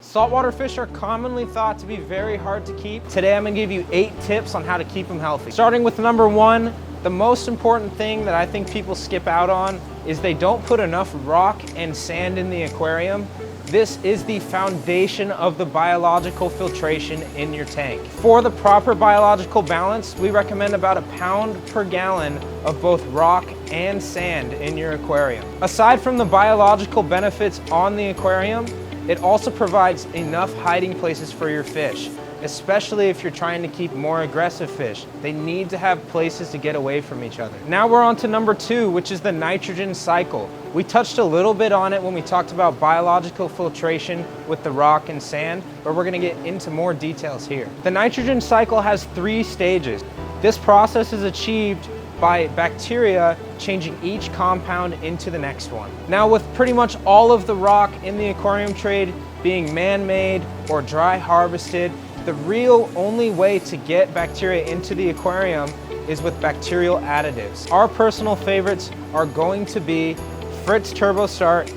Saltwater fish are commonly thought to be very hard to keep. Today I'm gonna give you 8 tips on how to keep them healthy. Starting with number 1, the most important thing that I think people skip out on is they don't put enough rock and sand in the aquarium. This is the foundation of the biological filtration in your tank. For the proper biological balance, we recommend about 1 pound per gallon of both rock and sand in your aquarium. Aside from the biological benefits on the aquarium, it also provides enough hiding places for your fish, especially if you're trying to keep more aggressive fish. They need to have places to get away from each other. Now we're on to number 2, which is the nitrogen cycle. We touched a little bit on it when we talked about biological filtration with the rock and sand, but we're gonna get into more details here. The nitrogen cycle has 3 stages. This process is achieved by bacteria changing each compound into the next one. Now, with pretty much all of the rock in the aquarium trade being man-made or dry harvested, the real only way to get bacteria into the aquarium is with bacterial additives. Our personal favorites are going to be Fritz Turbo Start,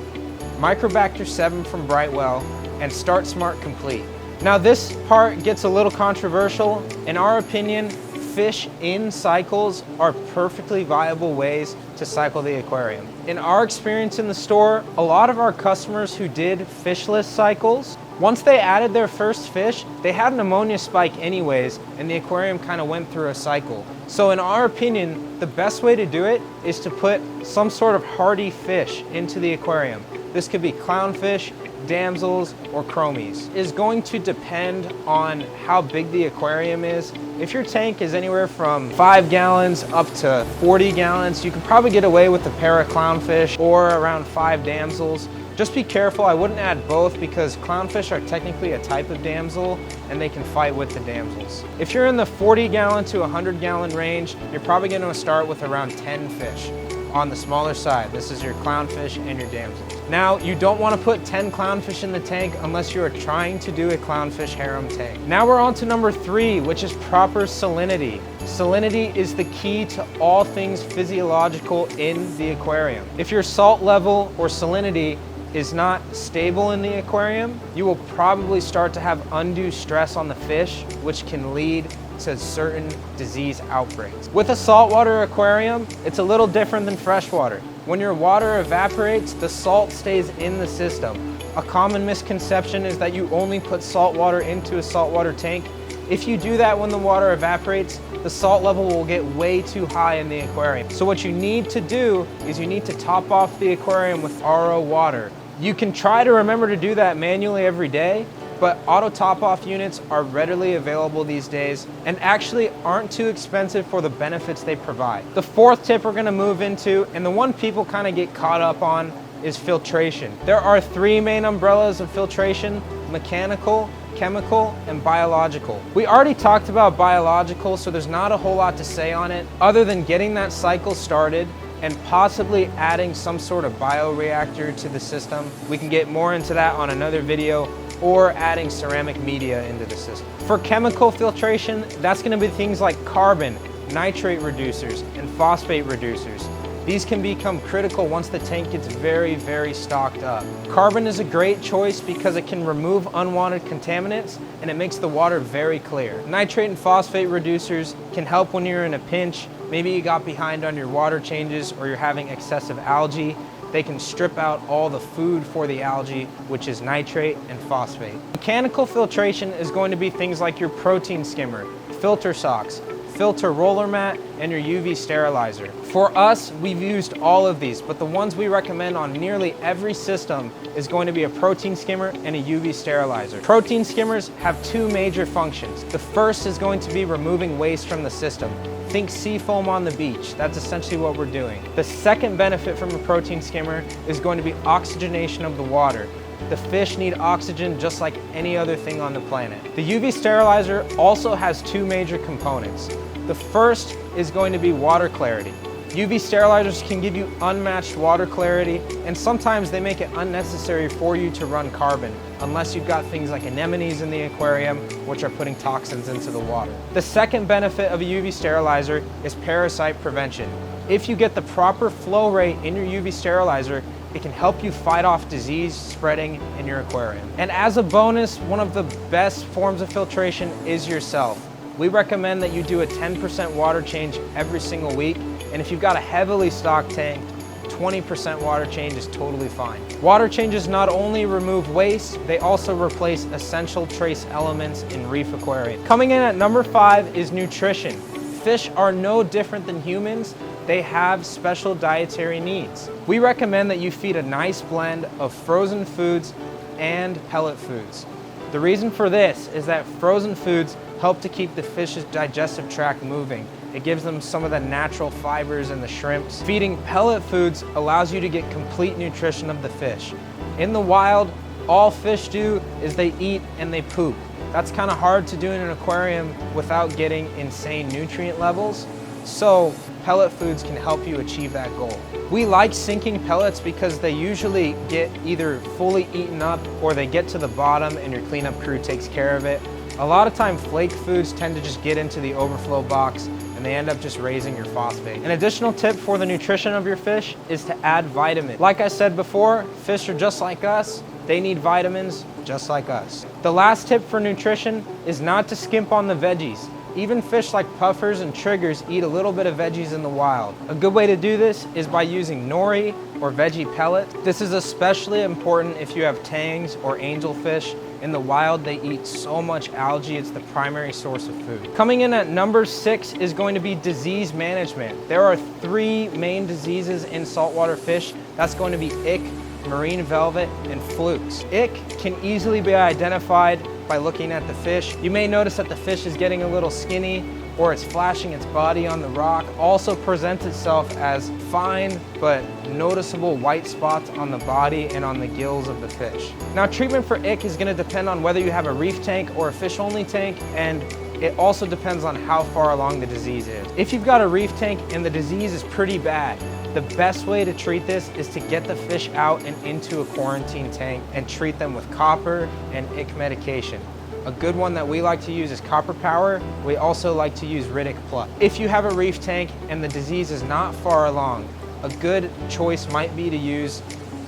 Microbacter 7 from Brightwell, and Start Smart Complete. Now this part gets a little controversial. In our opinion, fish in cycles are perfectly viable ways to cycle the aquarium. In our experience in the store, a lot of our customers who did fishless cycles, once they added their first fish, they had an ammonia spike anyways, and the aquarium kind of went through a cycle. So in our opinion, the best way to do it is to put some sort of hardy fish into the aquarium. This could be clownfish, damsels, or chromies. It is going to depend on how big the aquarium is. If your tank is anywhere from 5 gallons up to 40 gallons, you can probably get away with a pair of clownfish or around 5 damsels. Just be careful, I wouldn't add both because clownfish are technically a type of damsel and they can fight with the damsels. If you're in the 40 gallon to 100 gallon range, you're probably going to start with around 10 fish on the smaller side. This is your clownfish and your damsels. Now, you don't want to put 10 clownfish in the tank unless you are trying to do a clownfish harem tank. Now we're on to number 3, which is proper salinity. Salinity is the key to all things physiological in the aquarium. If your salt level or salinity is not stable in the aquarium, you will probably start to have undue stress on the fish, which can lead to certain disease outbreaks. With a saltwater aquarium, it's a little different than freshwater. When your water evaporates, the salt stays in the system. A common misconception is that you only put salt water into a saltwater tank. If you do that when the water evaporates, the salt level will get way too high in the aquarium. So what you need to do is you need to top off the aquarium with RO water. You can try to remember to do that manually every day, but auto top-off units are readily available these days and actually aren't too expensive for the benefits they provide. The 4th tip we're gonna move into, and the one people kind of get caught up on, is filtration. There are 3 main umbrellas of filtration: mechanical, chemical, and biological. We already talked about biological, so there's not a whole lot to say on it other than getting that cycle started and possibly adding some sort of bioreactor to the system. We can get more into that on another video, or adding ceramic media into the system. For chemical filtration, that's gonna be things like carbon, nitrate reducers, and phosphate reducers. These can become critical once the tank gets very, very stocked up. Carbon is a great choice because it can remove unwanted contaminants and it makes the water very clear. Nitrate and phosphate reducers can help when you're in a pinch. Maybe you got behind on your water changes or you're having excessive algae. They can strip out all the food for the algae, which is nitrate and phosphate. Mechanical filtration is going to be things like your protein skimmer, filter socks, filter roller mat, and your UV sterilizer. For us, we've used all of these, but the ones we recommend on nearly every system is going to be a protein skimmer and a UV sterilizer. Protein skimmers have 2 major functions. The first is going to be removing waste from the system. Think sea foam on the beach. That's essentially what we're doing. The second benefit from a protein skimmer is going to be oxygenation of the water. The fish need oxygen just like any other thing on the planet. The UV sterilizer also has 2 major components. The first is going to be water clarity. UV sterilizers can give you unmatched water clarity, and sometimes they make it unnecessary for you to run carbon, unless you've got things like anemones in the aquarium, which are putting toxins into the water. The second benefit of a UV sterilizer is parasite prevention. If you get the proper flow rate in your UV sterilizer, It can help you fight off disease spreading in your aquarium. And as a bonus, one of the best forms of filtration is yourself. We recommend that you do a 10% water change every single week. And if you've got a heavily stocked tank, 20% water change is totally fine. Water changes not only remove waste, they also replace essential trace elements in reef aquarium. Coming in at number 5 is nutrition. Fish are no different than humans. They have special dietary needs. We recommend that you feed a nice blend of frozen foods and pellet foods. The reason for this is that frozen foods help to keep the fish's digestive tract moving. It gives them some of the natural fibers in the shrimps. Feeding pellet foods allows you to get complete nutrition of the fish. In the wild, all fish do is they eat and they poop. That's kind of hard to do in an aquarium without getting insane nutrient levels. So pellet foods can help you achieve that goal. We like sinking pellets because they usually get either fully eaten up or they get to the bottom and your cleanup crew takes care of it. A lot of time flake foods tend to just get into the overflow box and they end up just raising your phosphate. An additional tip for the nutrition of your fish is to add vitamins. Like I said before, fish are just like us. They need vitamins just like us. The last tip for nutrition is not to skimp on the veggies. Even fish like puffers and triggers eat a little bit of veggies in the wild. A good way to do this is by using nori or veggie pellet. This is especially important if you have tangs or angelfish. In the wild, they eat so much algae, it's the primary source of food. Coming in at number 6 is going to be disease management. There are 3 main diseases in saltwater fish. That's going to be ick, marine velvet, and flukes. Ick can easily be identified by looking at the fish. You may notice that the fish is getting a little skinny or it's flashing its body on the rock. Also presents itself as fine but noticeable white spots on the body and on the gills of the fish. Now, treatment for ick is going to depend on whether you have a reef tank or a fish-only tank, and it also depends on how far along the disease is. If you've got a reef tank and the disease is pretty bad, the best way to treat this is to get the fish out and into a quarantine tank and treat them with copper and ick medication. A good one that we like to use is Copper Power. We also like to use Riddick Plus. If you have a reef tank and the disease is not far along, a good choice might be to use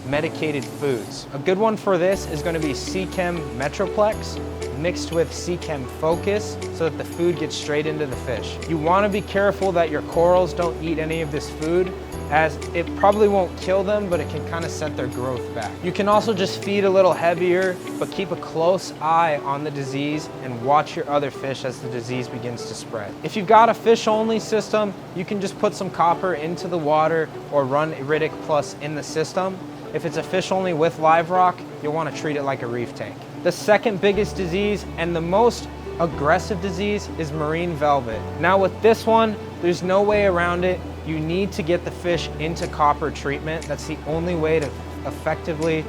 medicated foods. A good one for this is going to be Seachem Metroplex mixed with Seachem Focus so that the food gets straight into the fish. You want to be careful that your corals don't eat any of this food, as it probably won't kill them, but it can kind of set their growth back. You can also just feed a little heavier, but keep a close eye on the disease and watch your other fish as the disease begins to spread. If you've got a fish-only system, you can just put some copper into the water or run Riddick Plus in the system. If it's a fish-only with live rock, you'll want to treat it like a reef tank. The second biggest disease and the most aggressive disease is marine velvet. Now with this one, there's no way around it. You need to get the fish into copper treatment. That's the only way to effectively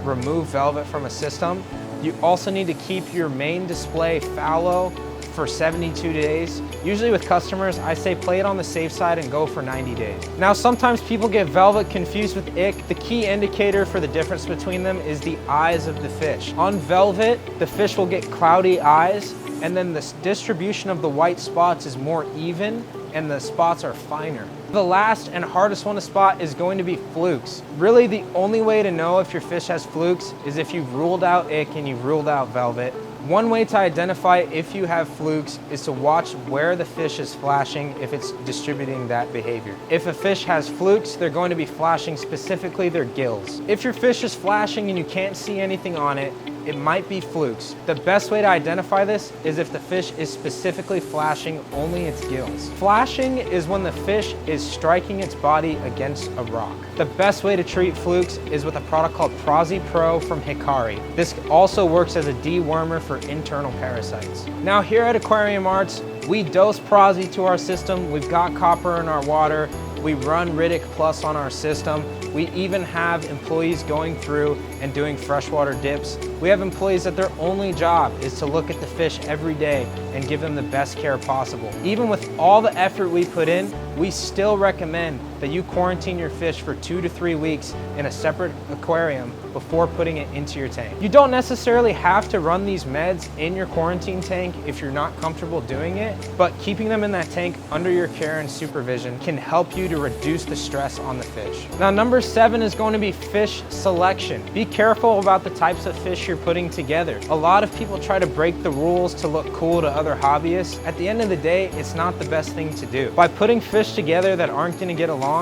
remove velvet from a system. You also need to keep your main display fallow for 72 days. Usually with customers, I say play it on the safe side and go for 90 days. Now, sometimes people get velvet confused with ick. The key indicator for the difference between them is the eyes of the fish. On velvet, the fish will get cloudy eyes, and then the distribution of the white spots is more even and the spots are finer. The last and hardest one to spot is going to be flukes. Really, the only way to know if your fish has flukes is if you've ruled out ick and you've ruled out velvet. One way to identify if you have flukes is to watch where the fish is flashing if it's distributing that behavior. If a fish has flukes, they're going to be flashing specifically their gills. If your fish is flashing and you can't see anything on it, it might be flukes. The best way to identify this is if the fish is specifically flashing only its gills. Flashing is when the fish is striking its body against a rock. The best way to treat flukes is with a product called Prozi Pro from Hikari. This also works as a dewormer for internal parasites. Now here at Aquarium Arts, we dose Prozi to our system. We've got copper in our water. We run Riddick Plus on our system. We even have employees going through and doing freshwater dips. We have employees that their only job is to look at the fish every day and give them the best care possible. Even with all the effort we put in, we still recommend that you quarantine your fish for 2 to 3 weeks in a separate aquarium before putting it into your tank. You don't necessarily have to run these meds in your quarantine tank if you're not comfortable doing it, but keeping them in that tank under your care and supervision can help you to reduce the stress on the fish. Now, number 7 is going to be fish selection. Be careful about the types of fish you're putting together. A lot of people try to break the rules to look cool to other hobbyists. At the end of the day, it's not the best thing to do. By putting fish together that aren't going to get along,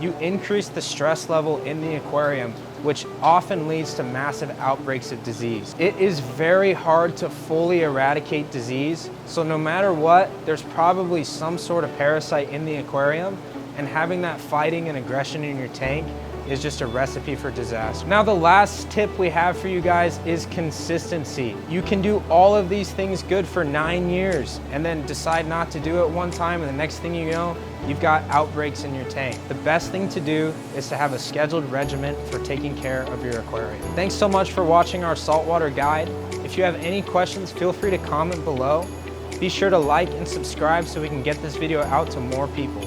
you increase the stress level in the aquarium, which often leads to massive outbreaks of disease. It is very hard to fully eradicate disease, so no matter what, there's probably some sort of parasite in the aquarium, and having that fighting and aggression in your tank is just a recipe for disaster. Now, the last tip we have for you guys is consistency. You can do all of these things good for 9 years and then decide not to do it one time, and the next thing you know, you've got outbreaks in your tank. The best thing to do is to have a scheduled regimen for taking care of your aquarium. Thanks so much for watching our saltwater guide. If you have any questions, feel free to comment below. Be sure to like and subscribe so we can get this video out to more people.